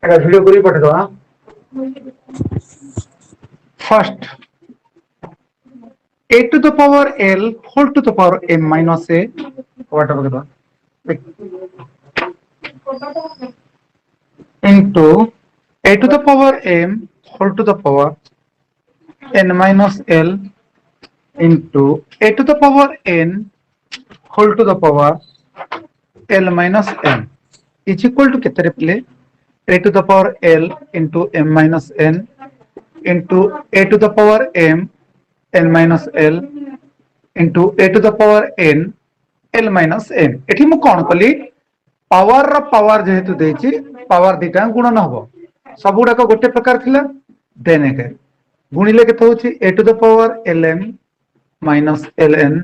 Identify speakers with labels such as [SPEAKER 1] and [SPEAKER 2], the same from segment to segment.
[SPEAKER 1] एटा video करी पठेदवा first a to the power l whole to the power m minus a whatever into a to the power m whole to the power n minus l into a to the power n whole to the power l minus m is equal to केते replay a to the power l into m minus n into a to the power m n minus l into a to the power n l minus m एठी मु कोन कली power रो power जेहेतु देछि power दिटा गुणन हबो सबुडा को गोटे प्रकार थिला देन एके गुणिले केते होछि a to the power lm minus ln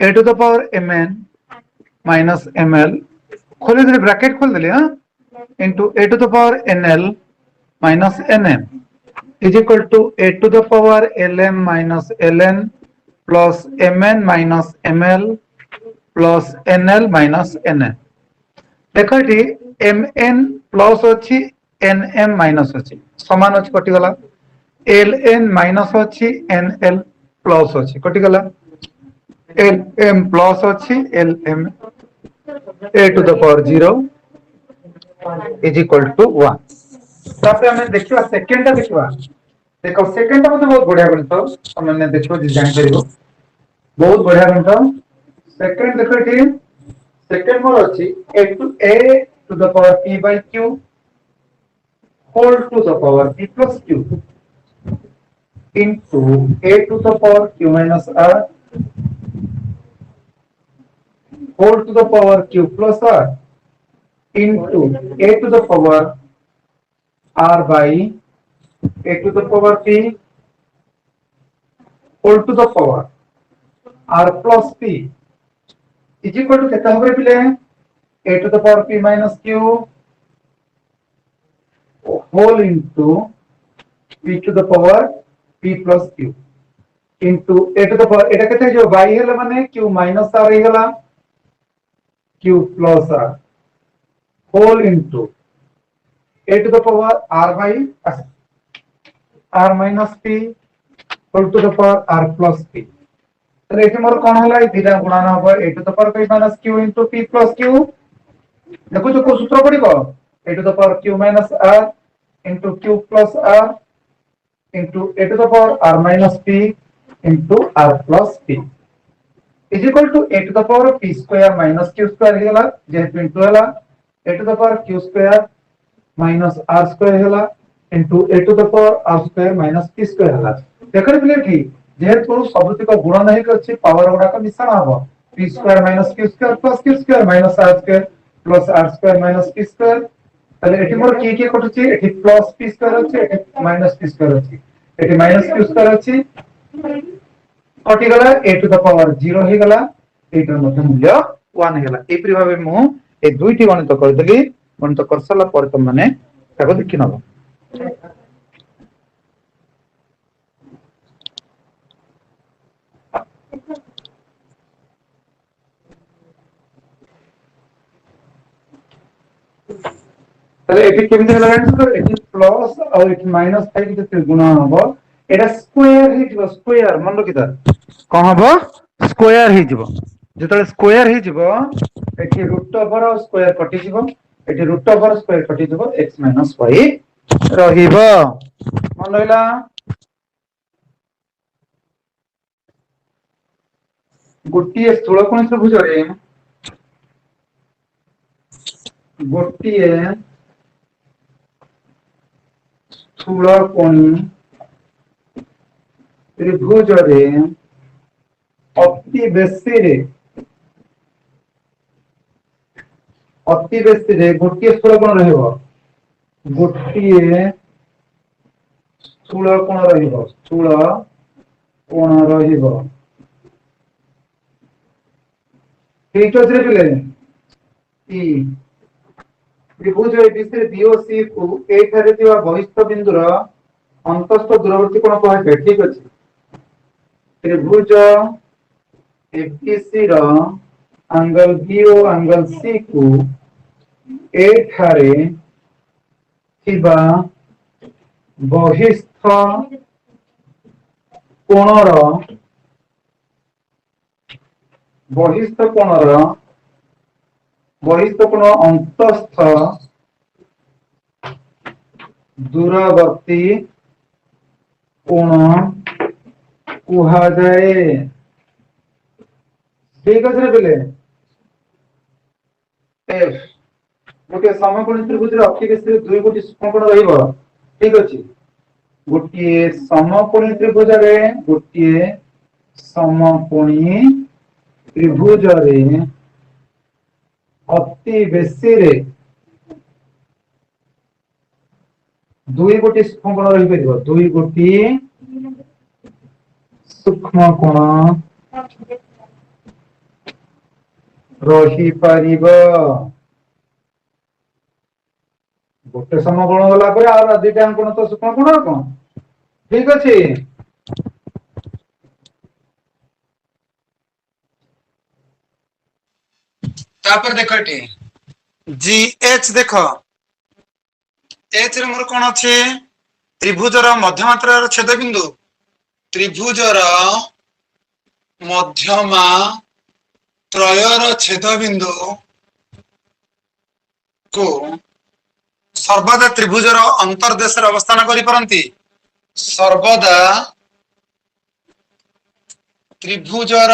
[SPEAKER 1] a to the power mn minus ml खोले दे ब्रैकेट खोल देले हां into a to the power nl minus nm is equal to a to the power lm minus ln plus mn minus ml plus nl minus nn देखो ये mn plus अच्छी nm minus अच्छी समान अच्छी कटि गला ln माइनस अच्छी nl plus अच्छी कटि गला lm प्लस अच्छी lm a to the power 0 is equal to 1 तापर हमें देखिबा सेकंड देखिबा देखो सेकंड ता मते बहुत बढ़िया गणित हमने देखिबो जे जान करिवो बहुत बढ़िया गणित सेकंड देखो ये सेकंड मोर अछि a to the power p by q whole to the power p plus q into a to the power q minus r whole to the power q plus r into a to the power r by a to the power p whole to the power r plus p is equal to केता होबे पिले a to the power p minus q whole into p to the power p plus q into a to the power एटा केते जो y हेला माने q minus r Hella q plus r whole into a to the power r by r minus p whole to the power r plus p तो एठी मोर कोन होला ए दिटा गुणन हो a to the power p minus q into p plus q देखो जो को सूत्र पड़िबो a to the power q minus r into q plus r into a to the power r minus p into r plus p is equal to a to the power p square minus q square हेला जेहेतु into Hella a to the power q square minus r square Hella into a to the power r square minus p square हेला देखर पिले ठीक जेहेतु सबुतिक गुणन हे अछि power गुडा का मिश्रण हबो p square minus q square plus q square minus r square plus r square minus p square तले एठी मोर की कटुची एठी प्लस p square अछि एठी माइनस p square अछि एठी माइनस q square अछि कटि गला a to the power 0 हे गला एटर मध्य मूल्य 1 हेला ए pri भाबे मु ए दुईटी गणित कर देली गणित करसला पर तुम माने ताको देखि नबो तले एठी केमते होला आंसर एठी प्लस और एठी माइनस थाई के गुणा हबो एटा स्क्वायर हे जिवो स्क्वायर मन रखिता कोन हबो स्क्वायर हे जिवो जेतले स्क्वायर हे जिवो एठी रूट ओवर स्क्वायर कटि जिवो एठी रूट ओवर स्क्वायर कटि जिवो x - y रहिबो मन लैला गोटिए स्थूल कोण त्रिभुज रे गोटिए स्थूल कोण त्रिभुज रे अति बेसी रे गोटिए स्थूल कोण रहइबो गोटिए स्थूल कोण रहिबो ठीक अछि रे ई त्रिभुज एबीसी बीओसी को ए थारे दिवा बहिष्ठ बिंदुर अंतस्थ दूरवर्ती कोण कहबे ठीक अछि त्रिभुज एबीसी रो एंगल बी और एंगल सी को ए थारे ଥିବା ବହିସ୍ଥ କୋଣର ଅନ୍ତସ୍ଥ ଦୂରବର୍ତ୍ତୀ କୋଣ କୁହାଯାଏ। ଠିକ ଅଛି ପିଲେ। ଏଫ ଗୋଟିଏ ସମକୋଣୀ ତ୍ରିଭୁଜରେ ଅତି ବେଶୀ ଦୁଇ ଗୋଟି ସମକୋଣ ରହିବ। ଠିକ ଅଛି। ଗୋଟିଏ ସମକୋଣୀ ତ୍ରିଭୁଜରେ ଅତି ବେଶୀରେ ଦୁଇ ଗୋଟି ସୂକ୍ଷ୍ମ କୋଣ ରହିପାରିବ। ଦୁଇ ଗୋଟି ସୂକ୍ଷ୍ମ କୋଣ ରହିପାରିବ। ଗୋଟେ ସମକୋଣ ଗଲା ପରେ ଆଉ ଦିଟା କୋଣ ତ ସୂକ୍ଷ୍ମ କୋଣ ଆଉ କଣ। ଠିକ ଅଛି। ତାପରେ ଦେଖ ଏଠି ଜି ଏଚ ଦେଖ। ଏଚ ରେ ମୋର କଣ ଅଛି? ତ୍ରିଭୁଜର ମଧ୍ୟମାତ୍ରାର ଛେଦ ବିନ୍ଦୁ। ତ୍ରିଭୁଜର ମଧ୍ୟମା ତ୍ରୟର ଛେଦ ବିନ୍ଦୁ କୁ ସର୍ବଦା ତ୍ରିଭୁଜର ଅନ୍ତର୍ଦେଶରେ ଅବସ୍ଥାନ କରିପାରନ୍ତି। ସର୍ବଦା ତ୍ରିଭୁଜର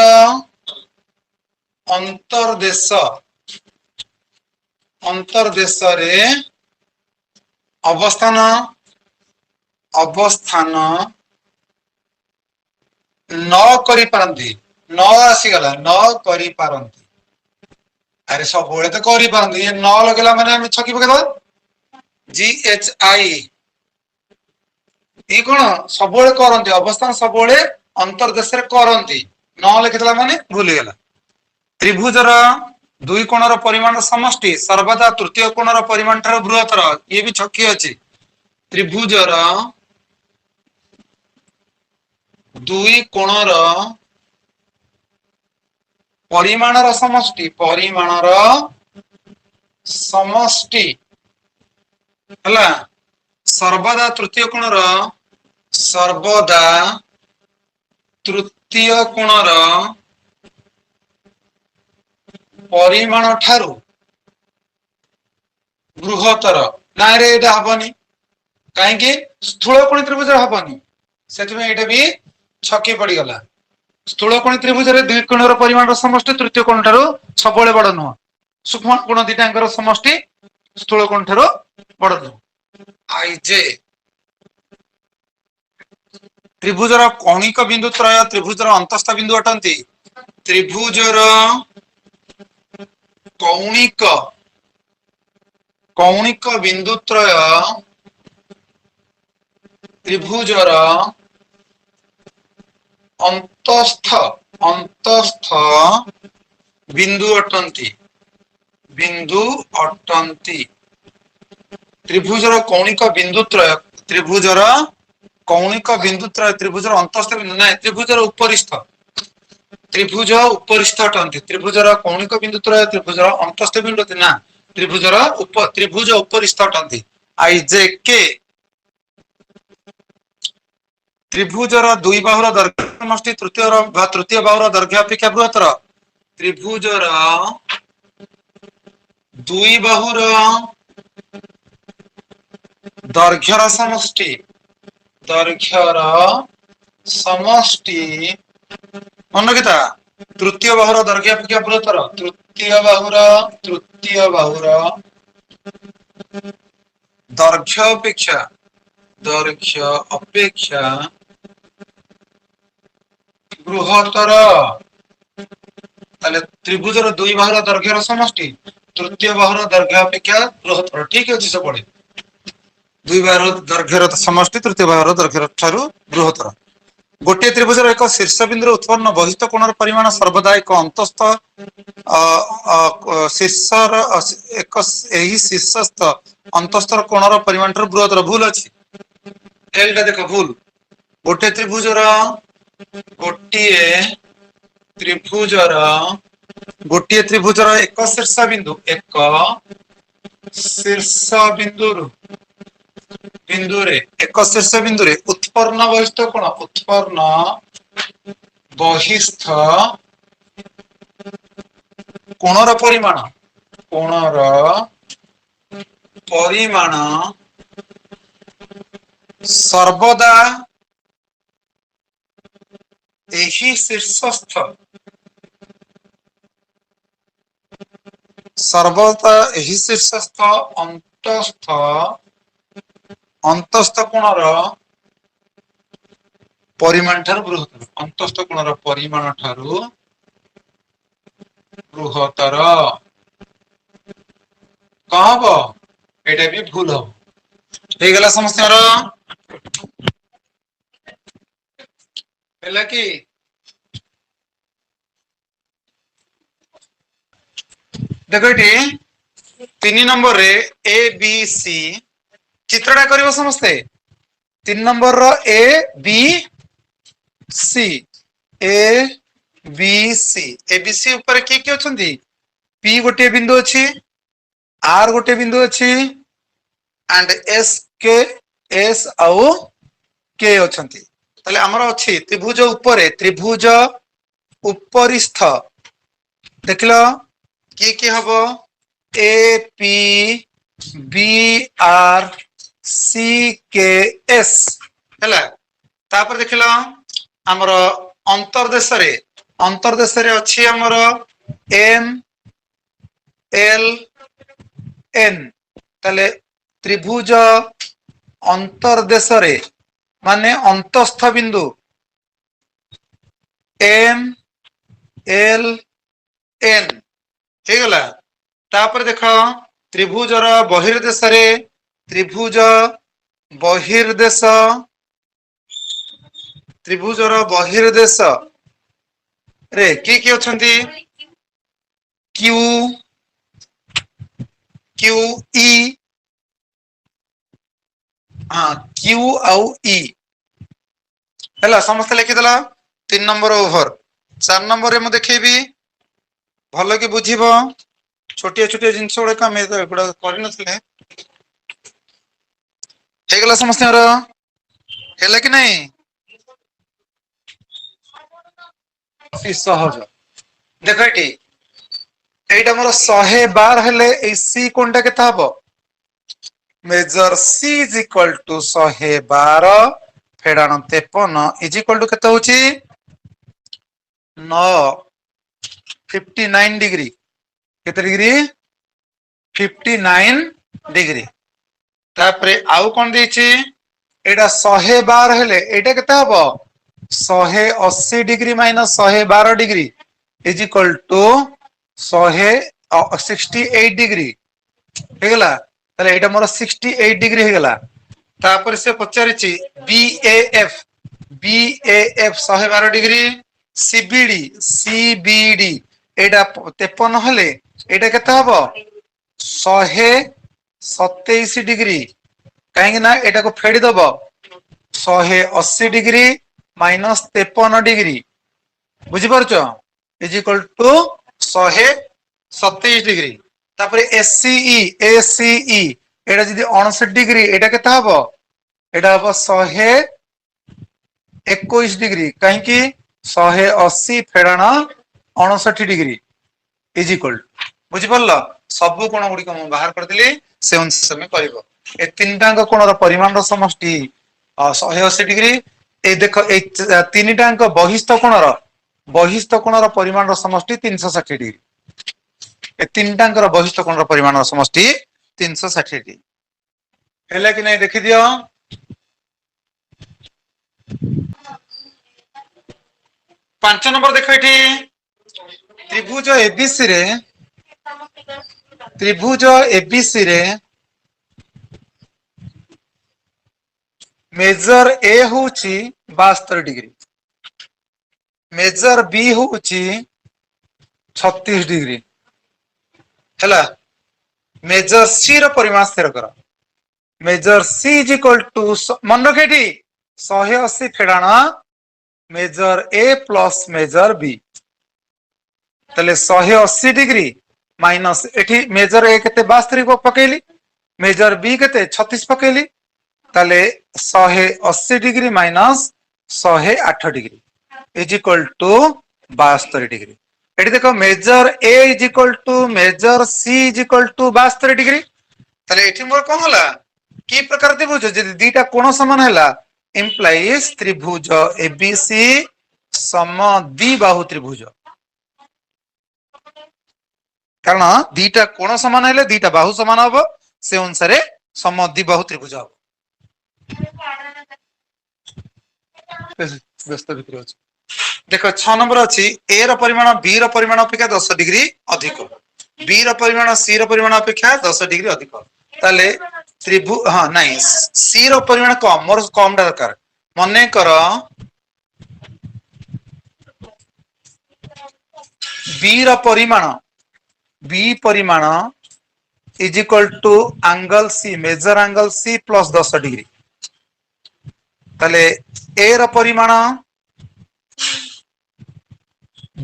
[SPEAKER 1] ଅନ୍ତର୍ଦେଶରେ ଅବସ୍ଥାନ ନ କରିପାରନ୍ତି। ନ ଆସିଗଲା ନ କରିପାରନ୍ତି। ଆରେ ସବୁବେଳେ ତ କରିପାରନ୍ତି। ଇଏ ନ ଲଗେଇଲା ମାନେ ଆମେ ଛକି ପକେଇଦବା। ଜି ଏଚ ଆଇ ଇଏ କଣ ସବୁବେଳେ କରନ୍ତି। ଅବସ୍ଥାନ ସବୁବେଳେ ଅନ୍ତର୍ଦେଶରେ କରନ୍ତି। ନ ଲେଖିଦେଲା ମାନେ ଭୁଲ ହେଇଗଲା। ତ୍ରିଭୁଜର ଦୁଇ କୋଣର ପରିମାଣ ସମଷ୍ଟି ସର୍ବଦା ତୃତୀୟ କୋଣର ପରିମାଣ ଠାରୁ ବୃହତ୍ତର। ଇଏ ବି ଛକି ଅଛି। ତ୍ରିଭୁଜର ଦୁଇ କୋଣର ପରିମାଣର ସମଷ୍ଟି ହେଲା ସର୍ବଦା ତୃତୀୟ କୋଣର ପରିମାଣ ଠାରୁ ବୃହତ୍ତର। ନାଇଁରେ ଏଇଟା ହବନି। କାହିଁକି? ସ୍ଥୂଳକୋଣୀ ତ୍ରିଭୁଜ ହବନି। ସେଥିପାଇଁ ଏଇଟା ବି ଛକି ପଡିଗଲା। ସ୍ଥୂଳକୋଣୀ ତ୍ରିଭୁଜରେ ଦୁଇ କୋଣର ପରିମାଣର ସମଷ୍ଟି ତୃତୀୟ କୋଣ ଠାରୁ ସବୁବେଳେ ବଡ ନୁହଁ। ସୂକ୍ଷ୍ମ କୋଣ ଦିଟାଙ୍କର ସମଷ୍ଟି ସ୍ଥୂଳକୋଣ ଠାରୁ ବଡ ନୁହଁ। ଆଇଜେ ତ୍ରିଭୁଜର କୌଣିକ ବିନ୍ଦୁ ତ୍ରୟ ତ୍ରିଭୁଜର ଅନ୍ତସ୍ଥ ବିନ୍ଦୁ ଅଟନ୍ତି। ତ୍ରିଭୁଜର କୌଣିକ ବିନ୍ଦୁତ୍ରୟ ତ୍ରିଭୁଜର ଅନ୍ତସ୍ଥ ବିନ୍ଦୁ ଅଟନ୍ତି। ତ୍ରିଭୁଜର କୌଣିକ ବିନ୍ଦୁତ୍ରୟ ତ୍ରିଭୁଜର ଅନ୍ତସ୍ଥ ବିନ୍ଦୁ ନାହିଁ। ତ୍ରିଭୁଜର ଉପରିସ୍ଥ। ତ୍ରିଭୁଜ ଉପରିସ୍ଥ ଅଟନ୍ତି। ତ୍ରିଭୁଜର କୌଣିକ ବିନ୍ଦୁତ୍ରୟ ତ୍ରିଭୁଜର ଅନ୍ତସ୍ଥ ବିନ୍ଦୁ ନା ତ୍ରିଭୁଜ ଉପରିସ୍ଥ ଅଟନ୍ତି। ଆଇ ଜେ କେ ତ୍ରିଭୁଜର ଦୁଇ ବାହୁର ଦୈର୍ଘ୍ୟ ସମଷ୍ଟି ତୃତୀୟ ବାହୁର ଦୈର୍ଘ୍ୟ ଅପେକ୍ଷା ବୃହତ୍ତର। ତ୍ରିଭୁଜର ଦୁଇ ବାହୁର ଦୈର୍ଘ୍ୟର ସମଷ୍ଟି ମନେ ରଖିଥା। ତୃତୀୟ ବାହୁର ଦୈର୍ଘ୍ୟ ଅପେକ୍ଷା ବୃହତ୍ତର। ତୃତୀୟ ବାହୁର ଦୈର୍ଘ୍ୟ ଅପେକ୍ଷା ବୃହତ୍ତର। ତାହେଲେ ତ୍ରିଭୁଜର ଦୁଇ ବାହୁର ଦୈର୍ଘ୍ୟର ସମଷ୍ଟି ତୃତୀୟ ବାହୁର ଦୈର୍ଘ୍ୟ ଅପେକ୍ଷା ବୃହତ୍ତର। ଠିକ ଅଛି ସବୁବେଳେ। ଦୁଇ ବାହୁର ଦୈର୍ଘ୍ୟର ସମଷ୍ଟି ତୃତୀୟ ବାହୁର ଦୈର୍ଘ୍ୟ ଠାରୁ ବୃହତ୍ତର। ଗୋଟିଏ ତ୍ରିଭୁଜର ଏକ ଶୀର୍ଷ ବିନ୍ଦୁରେ ଉତ୍ପନ୍ନ ବହିସ୍ଥ କୋଣର ପରିମାଣ ସର୍ବଦା ଏକ ଅନ୍ତସ୍ଥ ଏହି ଶୀର୍ଷସ୍ଥ ଅନ୍ତସ୍ଥର କୋଣର ପରିମାଣ ଠାରୁ ବୃହତ୍ତର। ଭୁଲ ଅଛି। ଏଲଟା ଦେଖ ଭୁଲ। ଗୋଟିଏ ତ୍ରିଭୁଜର ଏକ ଶୀର୍ଷ ବିନ୍ଦୁରୁ बिंदु रे एक शीर्ष बिंदु रे उत्पन्न बहिस्थ कोण उत्पन्न बहिस्थ कोणर परिमाण सर्वदा एही शीर्षस्थ अंतस्थ कोणर परिमाण ठारू बृहत्तर अंतस्थ कोणर परिमाण ठारू बृहत्तर कौन हम एटा भी भूल हम हो गला समस्त कि देखो ये 3 नंबर रे ए बी सी चित्रटा करिवो समस्ते 3 नंबर रो ए बी सी ऊपर किए किए अछंती पी गोटे बिंदु अछि आर गोटे बिंदु अछि एंड एस आउ के अछंती ताले हमर अछि त्रिभुज उपरिस्थ देखलो की हबो A P B R C के एस हैला तापर देखलो हमर अंतर्देश रे अछि हमर एम एल एन ताले त्रिभुज अंतर्देश रे माने अंतस्थ बिंदु एम एल एन हे गला तापर देख त्रिभुजर बहिर्देश रे त्रिभुजर बहिर्देश रे की अछंती क्यू ई क्यू आउ ई हैला समस्त लिखि देला 3 नंबर ओवर 4 नंबर रे मु देखेबी भलो कि बुझिबो छोटिया छोटिया जिंस गुडा काम एगुडा करि नथले हे गला समस्त हैला कि नहीं सहज देखो एटा मोर 112 हेले ए सी कोनटा केता हबो measure C is equal to 112 फेडाण 53 इज इक्वल टू केता होची 9 59 डिग्री केते डिग्री 59 डिग्री तापरे आउ कोन देछि एटा 112 हेले एटा केता हबो 180 degree minus 112 degree is equal to 168 degree हे गला ताले एटा मोर 68 डिग्री हे गला तापर से पचारिछि बीएएफ 112 डिग्री सीबीडी एटा 53 हले एटा केता हबो 127 डिग्री काहे ना एटा को फेडी दबो 180 डिग्री माइनस 53 डिग्री बुझी परछो इज इक्वल टू 127 डिग्री तापरे एसीई एटा जदी 59 डिग्री एटा केता हबो एटा हबो 121 डिग्री काहे कि 180 फेडाण 59 डिग्री इज इक्वल बुझी परलो सब कोण गुडी को बाहर कर दिली से अनुसार में करबो ए तीनटांग कोणर परिमाण समष्टि 180 डिग्री ए देखो ए तीनटांग बहिस्थ कोणर परिमाण समष्टि 360 डिग्री ए तीनटांकर बहिस्थ कोणर परिमाण समष्टि 360 डिग्री हैला कि नहीं देखि दियो 5 नंबर देखो एठी त्रिभुज एबीसी रे मेजर ए होची 72 डिग्री मेजर बी होची 36 डिग्री हैला मेजर सी रो परिमाण स्थिर कर measure C is equal to मन रखेठी 180 फेडाण measure A plus measure B तले 180 डिग्री माइनस एठी मेजर ए केते 72 को पकेली मेजर बी केते 36 पकेली ताले 180 degree minus 108 degree is equal to 72 degree. एटी देखो measure A is equal to measure C is equal to 72 degree. ताले एठी मोर कोन होला की प्रकार त्रिभुज जदि दीटा कोण समान हैला इंप्लाइज त्रिभुज एबीसी सम द्विबाहु त्रिभुज। कारण दीटा कोण समान हेले दीटा बाहु समान हबो से अनुसार सम द्विबाहु त्रिभुज हबो। व्यस्त भितर अछि देखो 6 नंबर अछि ए रो परिमाण बी रो परिमाण अपेक्षा 10 डिग्री अधिक, बी रो परिमाण सी रो परिमाण अपेक्षा 10 डिग्री अधिक। ताले त्रिभु हां नहीं सी रो परिमाण कम मोर कम दरकार मने कर बी रो परिमाण बी परिमाण is equal to angle C measure angle C plus 10 degree. ताले ए रो परिमाण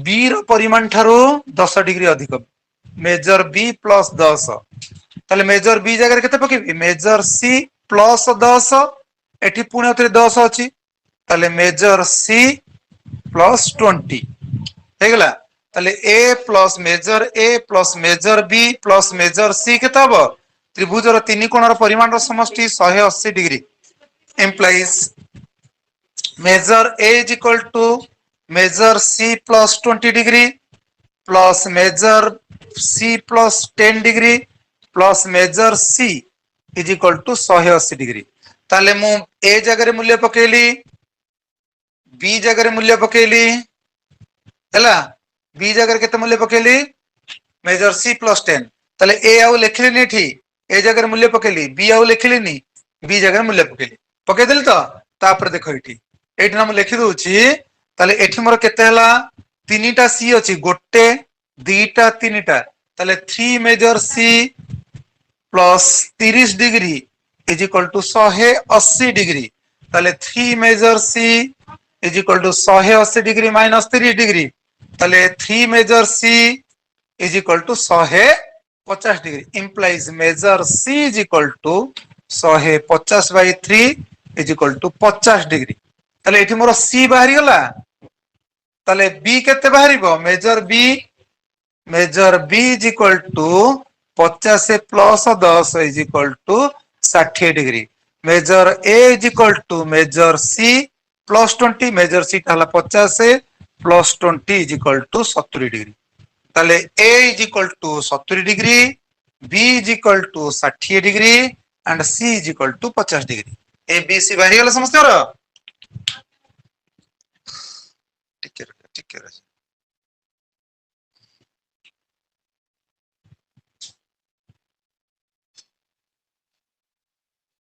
[SPEAKER 1] बी रो परिमाण ठारो 10 डिग्री अधिक मेजर बी प्लस 10। ताले मेजर बी जगह केते पकेबी मेजर सी प्लस 10 एठी पुणे उतरे 10 अछि ताले मेजर सी प्लस 20 हे गेला। ताले A plus measure B plus measure C केते हबो त्रिभुज रो तीन कोण रो परिमाण रो समष्टि 180 degree implies measure A is equal to measure C plus 20 degree plus measure C plus 10 degree plus measure C is equal to 180 degree। ताले मु A जगह मूल्य पकेली B जगह मूल्य पकेली हैला B जगह केते मूल्य पकेली मेजर C plus 10 ताले A आउ लिखली नी ठी A जगह मूल्य पकेली B आउ लिखली नी B जगह मूल्य पकेली पके देली तो तापर देखो इठी एठी हम लिखि दोछि ताले एठी मोर केते हला तीनटा सी अछि गोटे दीटा तीनटा ताले 3 measure C plus 30 degree is equal to 180 degree. ताले 3 measure C is equal to 180 degree minus 30 degree ताले 3 measure C is equal to 150 degree implies measure C is equal to 150 by 3 is equal to 50 degree. ताले एठी मोर C बाहरी गला ताले B केते बाहरीबो measure B is equal to 50 plus 10 is equal to 60 degree. Measure A is equal to measure C plus 20 measure C हला 50 plus 20 is equal to 70 degree. ताले A is equal to 70 degree B is equal to 60 degree and C is equal to 50 degree. A B C बाहरी गला समस्त रो ठीक है।